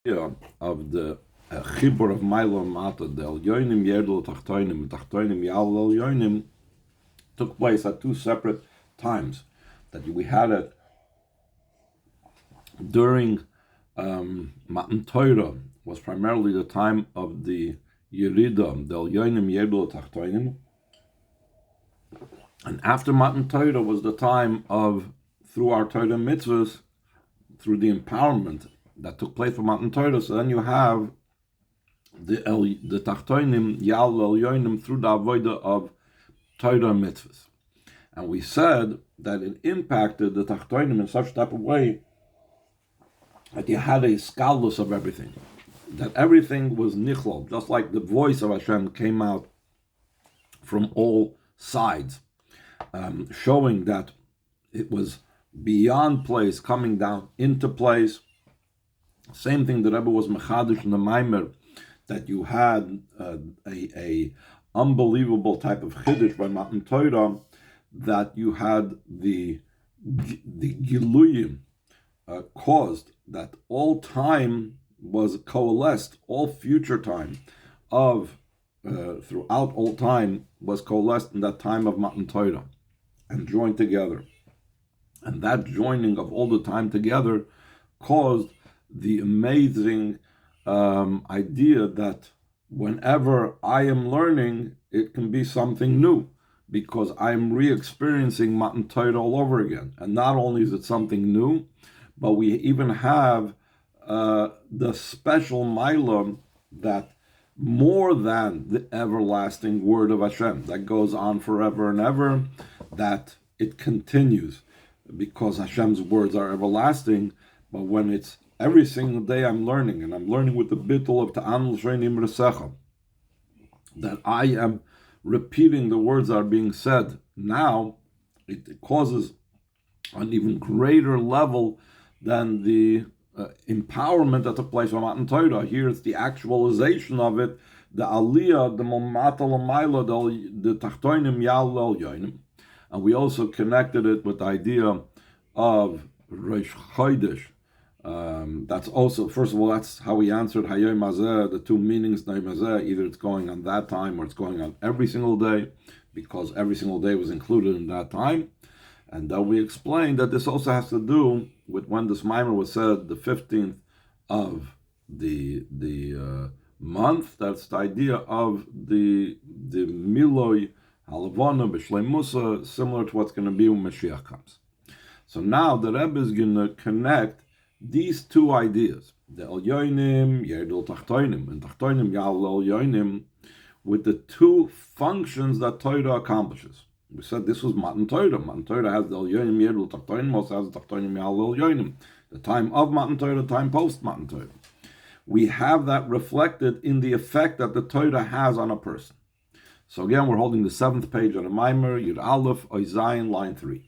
idea of the chibur of Milo Mata, the Elyonim Yerdel Tachtoinim, Tachtoinim Yal Elyonim, took place at two separate times. That we had it during Matan Torah, was primarily the time of the Yerida, the Elyonim Yerdel Tachtoinim, and after Matan Torah was the time of, through our Torah mitzvahs, through the empowerment that took place for Matan Torah. So then you have the Tachtoinim, Yal Elyonim, through the avodah of Torah mitzvahs. And we said that it impacted the Tachtoinim in such type of way that you had a scalus of everything. That everything was nichlol, just like the voice of Hashem came out from all sides, showing that it was beyond place, coming down into place. Same thing the Rebbe was mechadish in the Maimer, that you had a unbelievable type of chiddush by Matan Torah, that you had the giluyim caused that all time was coalesced, all future time of throughout all time was coalesced in that time of Matan Torah and joined together. And that joining of all the time together caused the amazing idea that whenever I am learning, it can be something new, because I am re-experiencing Matan Torah all over again. And not only is it something new, but we even have the special milah that more than the everlasting word of Hashem that goes on forever and ever, that it continues, because Hashem's words are everlasting. But when it's every single day I'm learning, and I'm learning with the bittul of Ta'anul Shreinim Resecha, that I am repeating the words that are being said now, it causes an even greater level than the empowerment that took place on Matan Torah. Here it's the actualization of it, the aliyah, the momata l'mayla, the tachtoinim yal elyonim. And we also connected it with the idea of Rosh Chodesh. That's also, first of all, that's how we answered Hayom Hazeh, the two meanings, either it's going on that time or it's going on every single day, because every single day was included in that time. And then we explained that this also has to do with when this mimer was said, the 15th of the month. That's the idea of the Miloi Halavana B'Shlei Musa, similar to what's going to be when Mashiach comes. So now the Rebbe is going to connect these two ideas, the Elyonim, Yerdul Tachtoinim, and Tachtoinim Yal Elyonim, with the two functions that Torah accomplishes. We said this was Matan Torah. Matan Torah has the Elyonim, Yerdul Tachtoinim, also has the Tachtoinim Yal Elyonim. The time of Matan Torah, the time post Matan Torah. We have that reflected in the effect that the Torah has on a person. So again, we're holding the 7th page on a Maimer, Yud Aleph, Oy Zayin, line 3.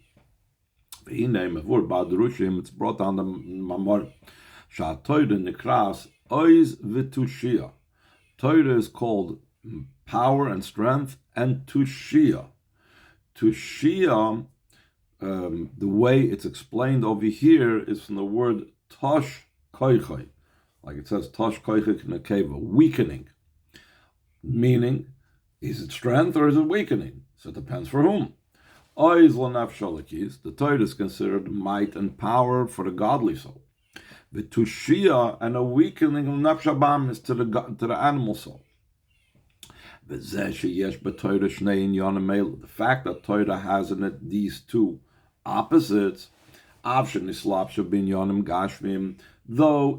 It's brought down the Mamor. Torah Nikras Oiz v'Tushia. Torah is called power and strength, and Tushia. Tushia, the way it's explained over here is from the word Tosh Koichai. Like it says, Tosh Koichai Knekeva, weakening. Meaning, is it strength or is it weakening? So it depends for whom. The Torah is considered might and power for the godly soul. The tushia, and a weakening of nafshabam, is to the animal soul. The fact that Torah has in it these two opposites, though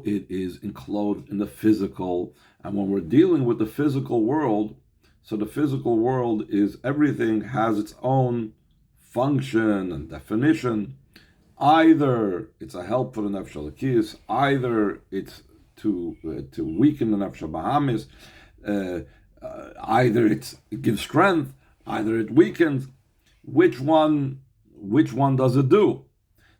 it is enclosed in the physical, and when we're dealing with the physical world, so the physical world is everything has its own function and definition. Either it's a help for the nefesh halakis, either it's to weaken the nefesh bahamis, either it gives strength, either it weakens. Which one does it do?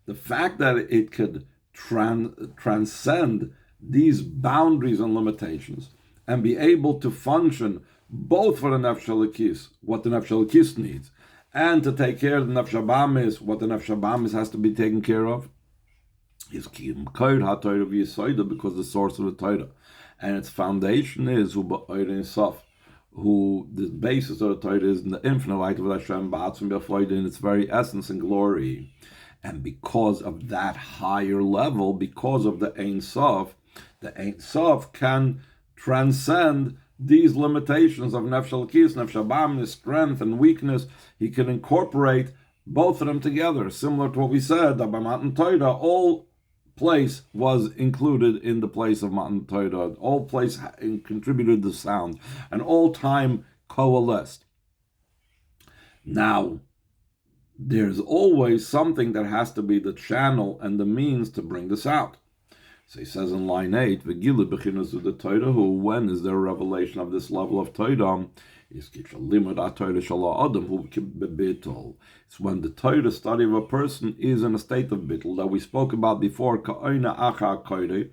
The fact that it could transcend these boundaries and limitations and be able to function both for the nefesh halakis, what the nefesh halakis needs, and to take care of the nefesh habamis, what the nefesh habamis has to be taken care of. is Kiyum Kod HaTorah V'Yisoida, because the source of the Torah and its foundation is Hu Ba'Oid Ein Sof, who the basis of the Torah is in the infinite light of Hashem Ba'atzim B'Avoid, in its very essence and glory. And because of that higher level, because of the Ein Sof can transcend these limitations of Nefesh Elokis, Nefesh Abam, strength and weakness. He can incorporate both of them together, similar to what we said, that by Matan Torah, all place was included in the place of Matan Torah. All place contributed the sound, and all time coalesced. Now, there's always something that has to be the channel and the means to bring this out. So he says in line 8, V'gilu b'chinas of the Torah, who, when is there a revelation of this level of Torah? It's when the Torah study of a person is in a state of bittul, that we spoke about before, the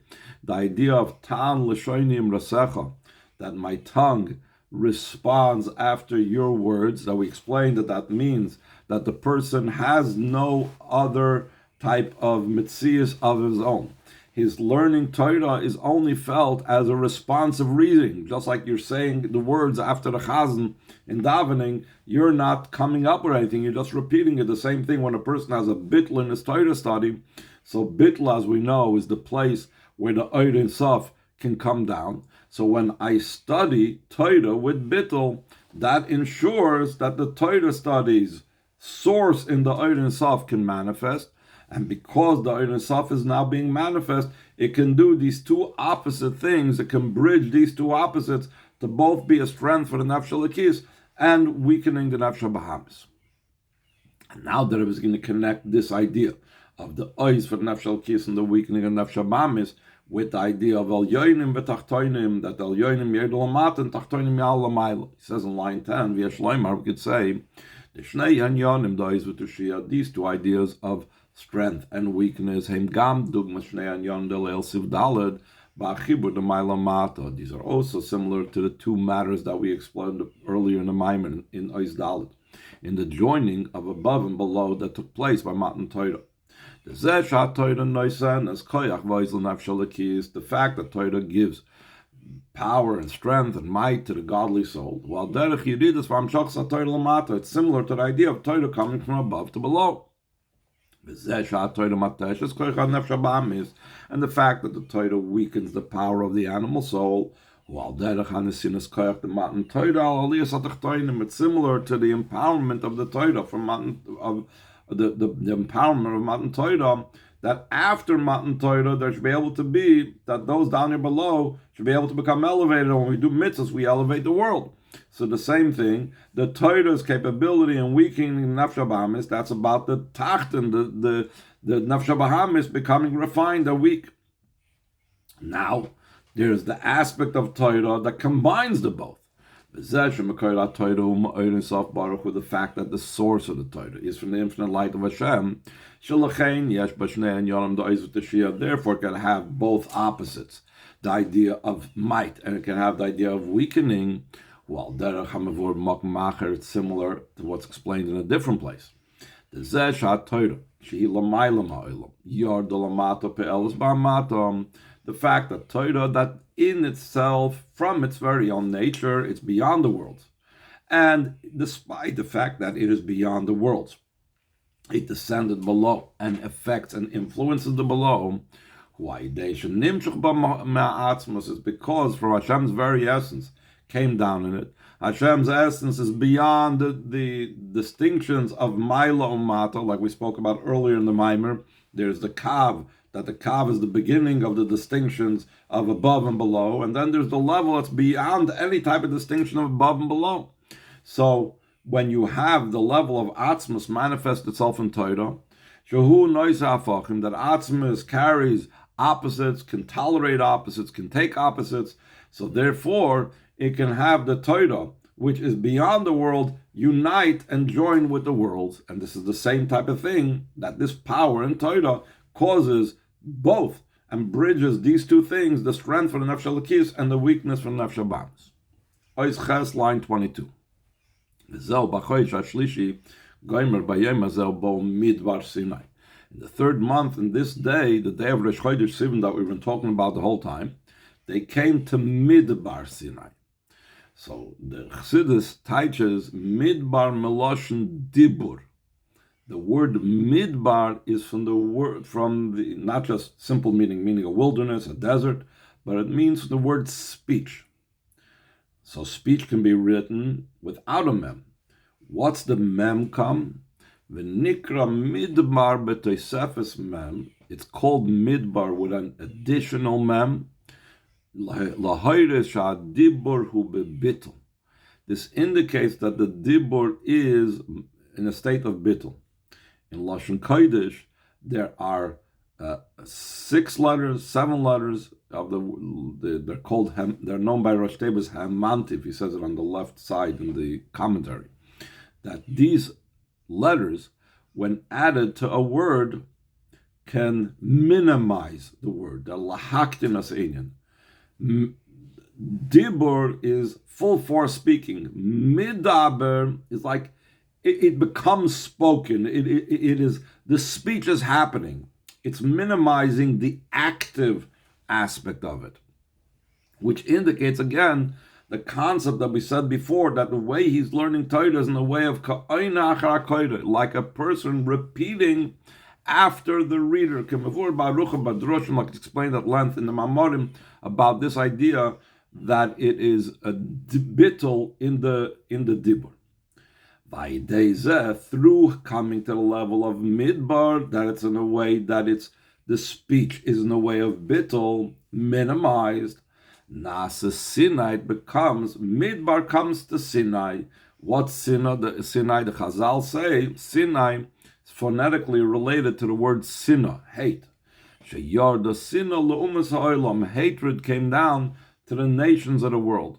idea of ta'an l'shoinim rasecha, that my tongue responds after your words, that we explained that means that the person has no other type of mitzias of his own. His learning Torah is only felt as a responsive reading. Just like you're saying the words after the chazan in davening, you're not coming up with anything, you're just repeating it. The same thing when a person has a bitl in his Torah study. So bitl, as we know, is the place where the Oid Ein Sof can come down. So when I study Torah with bitl, that ensures that the Torah studies source in the Oid Ein Sof can manifest. And because the Oid Ein Sof is now being manifest, it can do these two opposite things. It can bridge these two opposites to both be a strength for the Nefesh Elokis and weakening the Nefesh Bahamis. And now the Rebbe is going to connect this idea of the Ois for the Nefesh Elokis and the weakening of Nefesh Bahamis with the idea of El Yoinim v'Tachtoinim, that El Yoinim Yedol Amat and Tachtoinim Yal Lamayla. He says in line 10, V'yesh Loimar, we could say, the Shnei Yanyonim Dois v'Tushia, these two ideas of strength and weakness. These are also similar to the two matters that we explained earlier in the Maimon in Ois Dalet, in the joining of above and below that took place by Matan Torah. The fact that Torah gives power and strength and might to the godly soul, while it's similar to the idea of Torah coming from above to below. And the fact that the Torah weakens the power of the animal soul, it's similar to the empowerment of the Torah from the empowerment of Matan Torah, that after Matan Torah there should be able to be, that those down here below should be able to become elevated. And when we do mitzvahs, we elevate the world. So the same thing, the Torah's capability in weakening Nefesh Bahamis, that's about the Tachten, the Nefesh Bahamis becoming refined and weak. Now, there's the aspect of Torah that combines the both. With the fact that the source of the Torah is from the infinite light of Hashem, therefore it can have both opposites, the idea of might, and it can have the idea of weakening. Well, it's similar to what's explained in a different place. The fact that Torah, that in itself, from its very own nature, it's beyond the worlds. And despite the fact that it is beyond the worlds, it descended below and affects and influences the below. Why is because from Hashem's very essence came down in it. Hashem's essence is beyond the distinctions of Maila Umata, like we spoke about earlier in the Maimer. There's the Kav, that the Kav is the beginning of the distinctions of above and below, and then there's the level that's beyond any type of distinction of above and below. So when you have the level of Atzmus manifest itself in Torah, Shehu Nois HaFachim, that Atzmus carries opposites, can tolerate opposites, can take opposites, so therefore it can have the Torah, which is beyond the world, unite and join with the worlds. And this is the same type of thing, that this power in Torah causes both and bridges these two things, the strength for the Nefesh Elokis and the weakness for the Nefesh Bahamis. Ois Ches, line 22. בחודש השלישי, גוימר ביום הזה בו מדבר סיני. In the third month, in this day, the day of Rosh Chodesh Sivan that we've been talking about the whole time, they came to Midbar Sinai. So the Chassidus teaches Midbar Meloshen Dibur. The word Midbar is from the not just simple meaning a wilderness, a desert, but it means the word speech. So speech can be written without a mem. What's the mem come? V'nikra midbar b'toisefes mem. It's called midbar with an additional mem. Lahayre sha'dibur hu bebittel. This indicates that the dibur is in a state of bittel. In Lashon Kodesh, there are 6 letters, 7 letters of they're called they're known by Rosh Teva as Hamantiv. He says it on the left side in the commentary. That these letters, when added to a word, can minimize the word. The lahaktinas inyan. Dibur is full force speaking. Midaber is like it becomes spoken. It is, the speech is happening. It's minimizing the active aspect of it, which indicates again the concept that we said before, that the way he's learning Torah is in the way of like a person repeating after the reader. Like explained at length in the Mamorim about this idea that it is a bittul in the dibur. Through coming to the level of midbar, that it's in a way that it's the speech is in a way of bittul, minimized. Nasa Sinai becomes, midbar comes to Sinai. What Sinai? The Chazal say, Sinai is phonetically related to the word Sinah, hate. Sheyarda Sinah le'umas ha'olam, hatred came down to the nations of the world.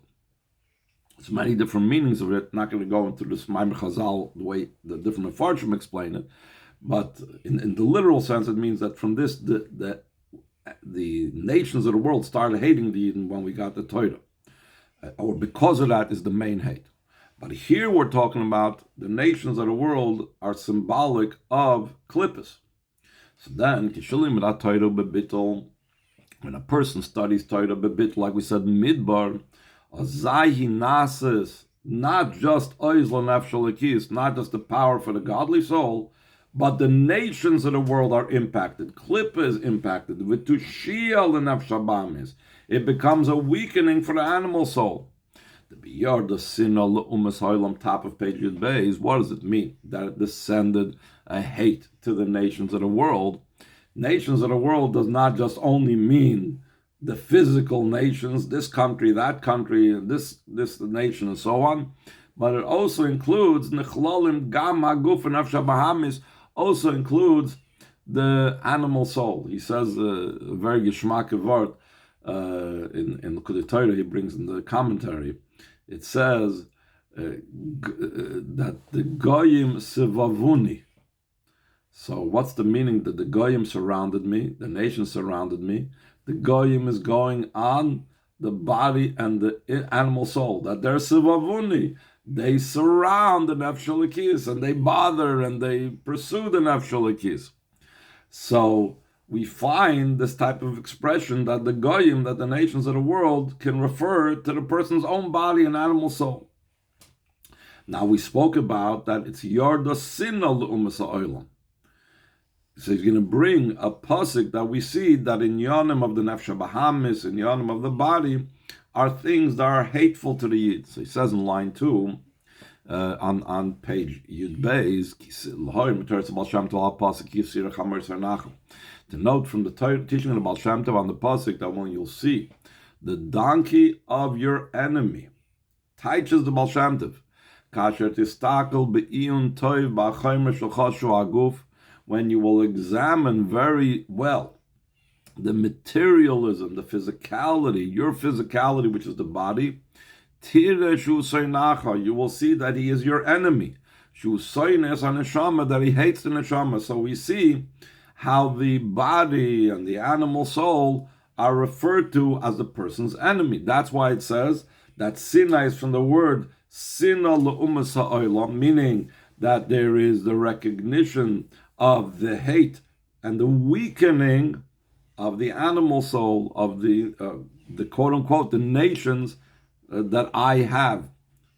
There's many different meanings of it. Not going to go into this Maimer Chazal, the way the different Mefarshim explain it, but in the literal sense, it means that from this, the nations of the world started hating the Yidden when we got the Torah. Or because of that is the main hate. But here we're talking about the nations of the world are symbolic of klippus. So then, when a person studies Torah bebit, like we said, midbar, azahi nases, not just oizla nefshalakis, not just the power for the godly soul, but the nations of the world are impacted. Klippa is impacted. V'tushia l'nefshabamis. It becomes a weakening for the animal soul. The biyar the sinna l'umas ha'olam, top of page Yud Beis. What does it mean? That it descended a hate to the nations of the world. Nations of the world does not just only mean the physical nations, this country, that country, this nation, and so on, but it also includes nechlalim gam haguf and nefshabahamis, also includes the animal soul. He says a very geschmack word in the Torah he brings in the commentary. It says that the goyim sevavuni. So what's the meaning that the goyim surrounded me, the nation surrounded me? The goyim is going on the body and the animal soul, that they're sevavuni. They surround the nefshalakis and they bother and they pursue the nefshalakis. So we find this type of expression that the goyim, that the nations of the world, can refer to the person's own body and animal soul. Now we spoke about that it's yarda sinna l'umas ha'olam. So he's going to bring a pasuk that we see that in Yonim of the Nefesh Bahamis, in Yonim of the body, are things that are hateful to the Yid. So he says in line 2, on page Yud Beis, to note from the teaching of the Baal Shem Tov on the pasuk that when you'll see the donkey of your enemy, teaches the Baal Shem Tov, kasher tistakel be'iyun toiv ba'chaymer shulchashu aguf, when you will examine very well the materialism, the physicality, your physicality, which is the body, you will see that he is your enemy. That he hates the neshama. So we see how the body and the animal soul are referred to as the person's enemy. That's why it says that sinna is from the word sinna l'umas ha'olam, meaning that there is the recognition of the hate and the weakening of the animal soul of the quote unquote the nations that I have.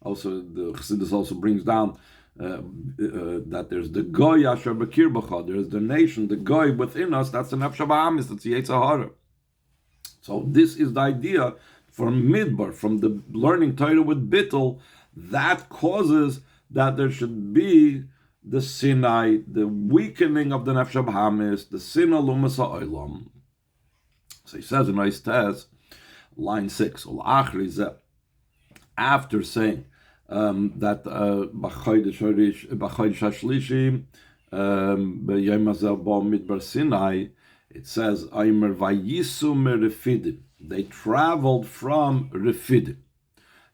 Also, the Chassidus also brings down that there's the goy asher b'kir b'cha. There's the nation, the goy within us. That's the nefesh ba'amis. That's the Yetzer Hara. So this is the idea from midbar, from the learning Torah with bittul, that causes that there should be the Sinai, the weakening of the nefesh ba'amis, the Sinai lumas ha'olam. So he says in Ois Tez, line 6, after saying that בחודש השלישי ביום הזה בא מדבר סיני, it says Aimer vayisu merefidim, they traveled from Refidim,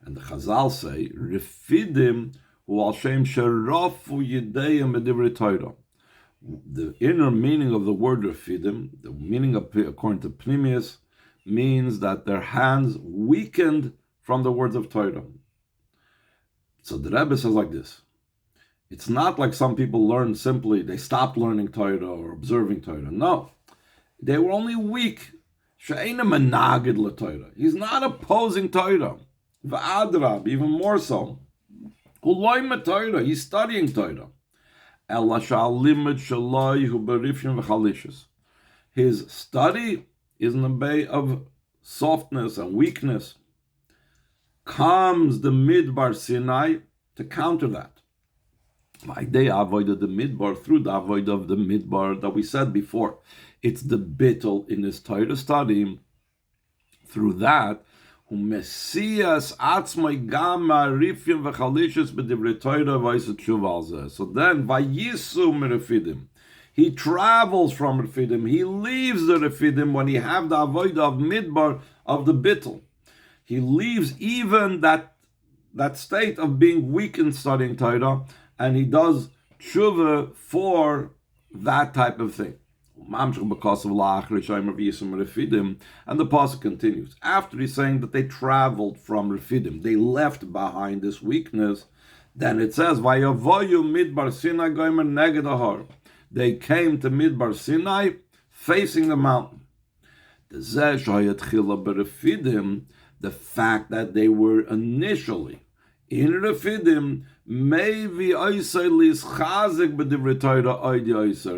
and the Chazal say Refidim hu al shem sherafu yidayim b'divrei Torah. The inner meaning of the word Refidim, the meaning of, according to Pnimius, means that their hands weakened from the words of Torah. So the Rebbe says like this: it's not like some people learn simply, they stopped learning Torah or observing Torah. No, they were only weak. She'ena menagid l'Torah. He's not opposing Torah. V'adrab, even more so. Uloy Torah, he's studying Torah. His study is in the bay of softness and weakness. Comes the midbar Sinai to counter that. They avoided the midbar through the avoid of the midbar that we said before. It's the bittul in his Torah study. Through that, Messias atzmai gamma rifim v'chalishus b'divrei Torah v'yisat shuv. So then, vayisu merefidim. He travels from Refidim. He leaves the Refidim when he have the avodah of midbar of the bittul. He leaves even that state of being weak in studying Torah, and he does tshuva for that type of thing. And the pasuk continues. After he's saying that they traveled from Refidim, they left behind this weakness, then it says, "Vayavoyu midbar Sinai gomer neged ahar." They came to midbar Sinai, facing the mountain. The fact that they were initially in Refidim,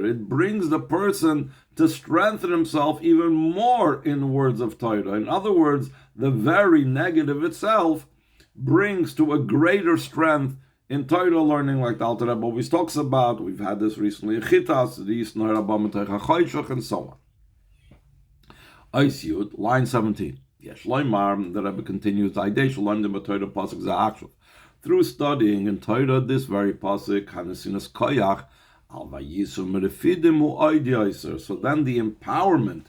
it brings the person to strengthen himself even more in words of Torah. In other words, the very negative itself brings to a greater strength in Torah learning, like the Alter Rebbe always talks about. We've had this recently in Chitas, and so on. Ois line 17. Yes, Shloimar, the Rebbe continues, through studying in Torah this very pasuk, Hanesinas Koyach, so then the empowerment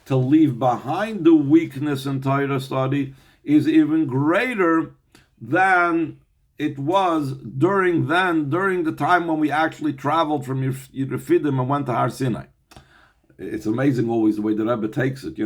to leave behind the weakness in Torah study is even greater than it was during the time when we actually traveled from Refidim and went to Har Sinai. It's amazing always the way the Rebbe takes it,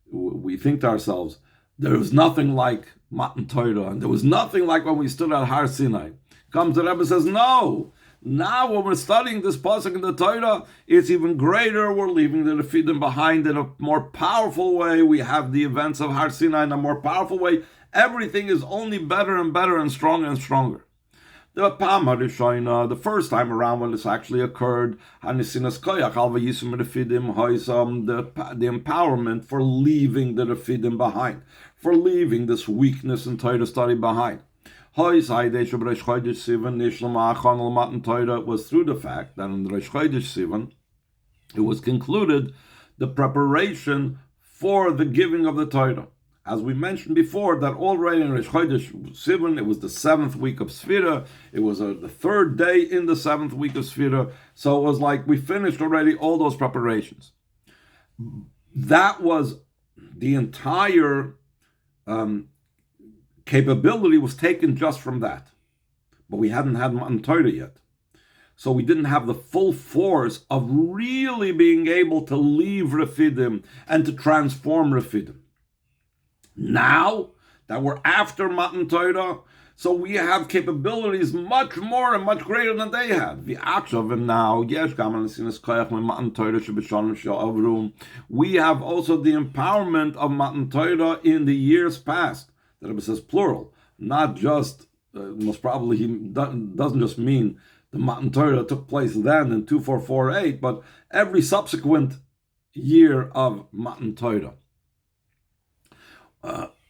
We think to ourselves, there was nothing like Matan Torah, and there was nothing like when we stood at Har Sinai. Comes the Rebbe says, no. Now when we're studying this pasuk in the Torah, it's even greater. We're leaving the Refidim behind in a more powerful way. We have the events of Har Sinai in a more powerful way. Everything is only better and better and stronger and stronger. The first time around when this actually occurred, the empowerment for leaving the Refidim behind, for leaving this weakness in Torah study behind. Was through the fact that in the Rosh Chodesh Sivan, it was concluded the preparation for the giving of the Torah. As we mentioned before, that already in Rosh Chodesh Sivan, it was the 7th week of Sfira. It was the 3rd day in the 7th week of Sfira. So it was like we finished already all those preparations. That was the entire capability was taken just from that. But we hadn't had Matan Torah yet. So we didn't have the full force of really being able to leave Refidim and to transform Refidim. Now that we're after Matan Torah, So we have capabilities much more and much greater than they have. We have also the empowerment of Matan Torah in the years past. The Rebbe says plural, not just, most probably he doesn't just mean the Matan Torah took place then in 2448, but every subsequent year of Matan Torah.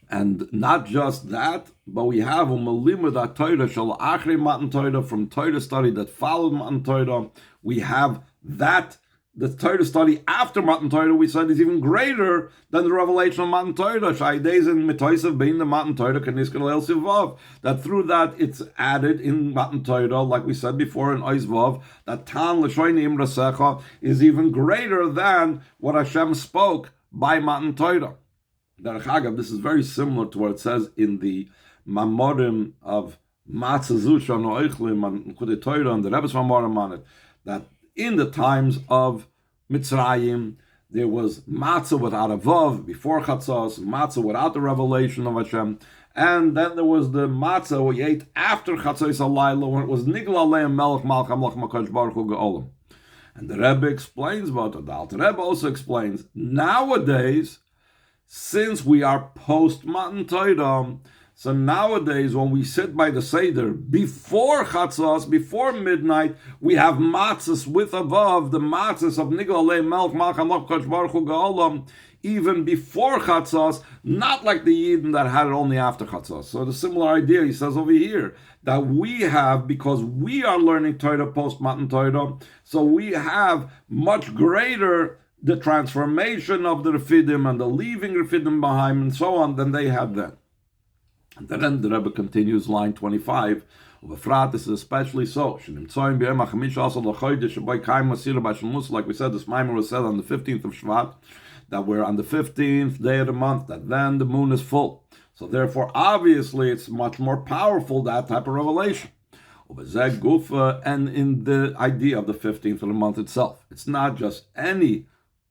And not just that, but we have Umalimud Torah Shal Achri Matan Torah, from Torah study that followed Matan Torah. We have that, the Torah study after Matan Torah, we said, is even greater than the revelation of Matan Torah. Shaideis and Mitoisav being the Matan Torah Kaniskel El Sivav. That through that it's added in Matan Torah, like we said before in Ois Vav, that Tan L'Shoini Imrasecha is even greater than what Hashem spoke by Matan Torah. Derech Agav, this is very similar to what it says in the Mamorim of Matzah Zusha no Eichlim and Kudei Torah and the Rebbe's Mamorim on it, that in the times of Mitzrayim there was matzah without a vav before Chatzos, matzah without the revelation of Hashem, and then there was the matzah we ate after Chatzos Alayla when it was Nigla Aleim Melech Malch Amlach Makadosh Baruch Hu Geolam. And the Rebbe explains about it. The Alter Rebbe also explains, nowadays, since we are post Matan Torah, so nowadays when we sit by the Seder before Chatzos, before midnight, we have matzahs with above the matzahs of Nigla Aleim Melech Malch Amlach Makadosh Baruch Hu Geolam, even before Chatzos, not like the Yidden that had it only after Chatzos. So the similar idea, he says over here, that we have, because we are learning Torah post Matan Torah, so we have much greater the transformation of the Refidim and the leaving Refidim behind and so on than they had then. And then the Rebbe continues, line 25, Ufrat, this is especially so. Like we said, this Maimon was said on the 15th of Shvat, that we're on the 15th day of the month, that then the moon is full. So therefore, obviously, it's much more powerful, that type of revelation. And in the idea of the 15th of the month itself, it's not just any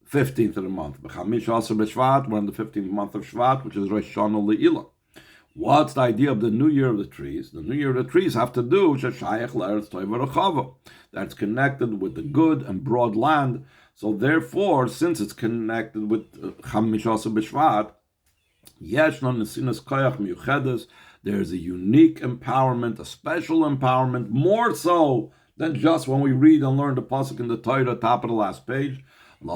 15th of the month. We're in the 15th month of Shvat, which is Rosh Hashanah Le'ilah. What's the idea of the New Year of the Trees? The New Year of the Trees have to do with that's connected with the good and broad land. So therefore, since it's connected with Chamishasa B'Shvat, there's a unique empowerment, a special empowerment, more so than just when we read and learn the pasuk in the Torah, top of the last page. To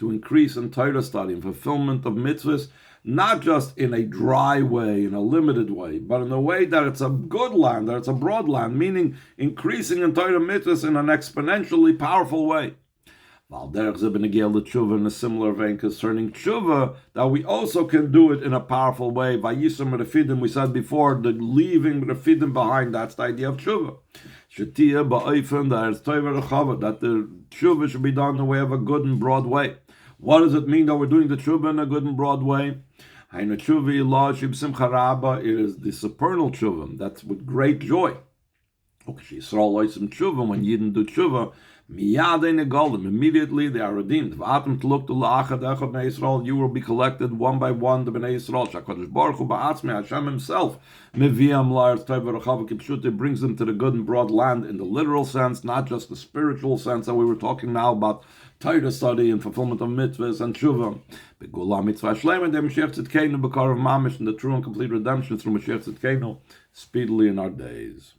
increase in Torah study and fulfillment of mitzvahs, not just in a dry way, in a limited way, but in a way that it's a good land, that it's a broad land, meaning increasing in Torah mitzvahs in an exponentially powerful way. In a similar vein concerning tshuva, that we also can do it in a powerful way. Vayisam Refidim, we said before, the leaving Refidim behind, that's the idea of tshuva. That the tshuva should be done in the way of a good and broad way. What does it mean that we're doing the tshuva in a good and broad way? It is the supernal tshuva, that's with great joy. When Yidden do tshuva, immediately they are redeemed. You will be collected one by one, the Bnei Yisrael. Hashem himself brings them to the good and broad land in the literal sense, not just the spiritual sense that we were talking now about Torah study and fulfillment of mitzvahs and tshuva. And the true and complete redemption through Mashiach Tzidkenu speedily in our days.